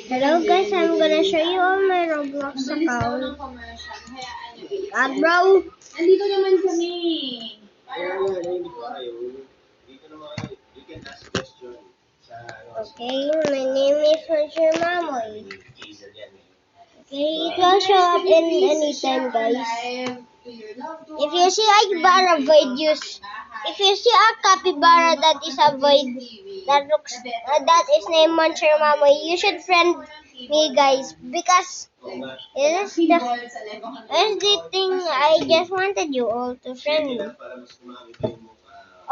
Hello guys, I'm gonna show you all my Roblox account. Bro. Nandito naman kami. Okay, my name is Roger Mamoy. Okay, it will show up in anytime, guys. If you see Ibarra void use, if you see a capybara that is a void that is named Monster Mamoy, you should friend me, guys, because it is the thing. I just wanted you all to friend me. Or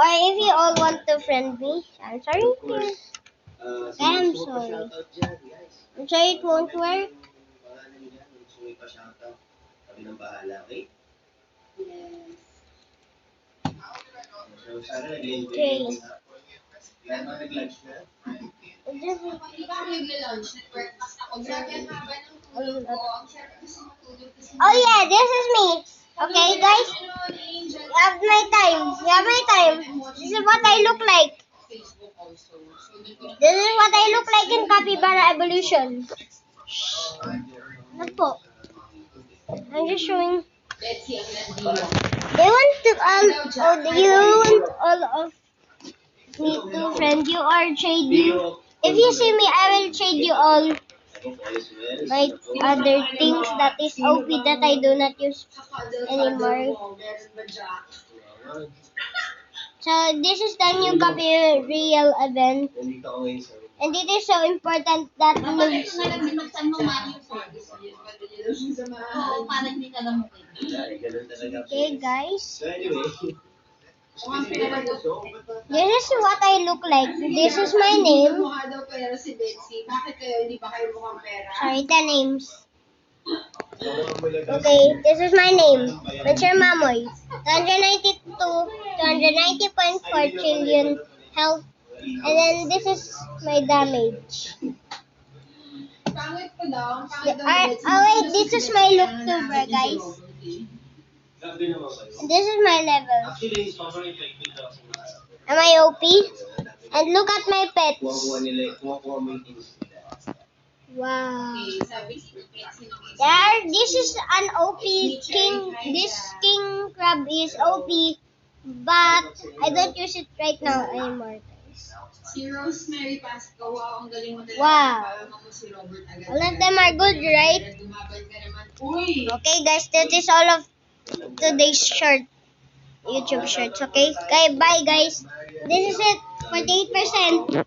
if you all want to friend me, I'm sorry. I'm sorry. I'm sorry it won't work. Okay. Oh yeah, this is me. Okay, guys. You have my time. You have my time. This is what I look like. This is what I look like in Capybara Evolution. Ano po? I'm just showing. They want to you want all of me to friend you or trade you. If you see me, I will trade you all my other things that is OP that I do not use anymore. So this is the new copy real event. And it is so important that okay guys. This is what I look like. This is my name. Sorry, the names. Okay, this is my name. Monster Mamoy. 290.4 trillion health. And then this is my damage. Wait, this is my Looktuber, guys. This is my level. Am I OP? And look at my pets. Wow. This is an OP king. This king crab is OP, but I don't use it right now anymore. Si Rosemary Pasco, wow, ang galing mo talaga. Wow. All of them are good, right? Okay, guys, that is all of today's YouTube shorts. Okay, bye, guys. This is it. 48%.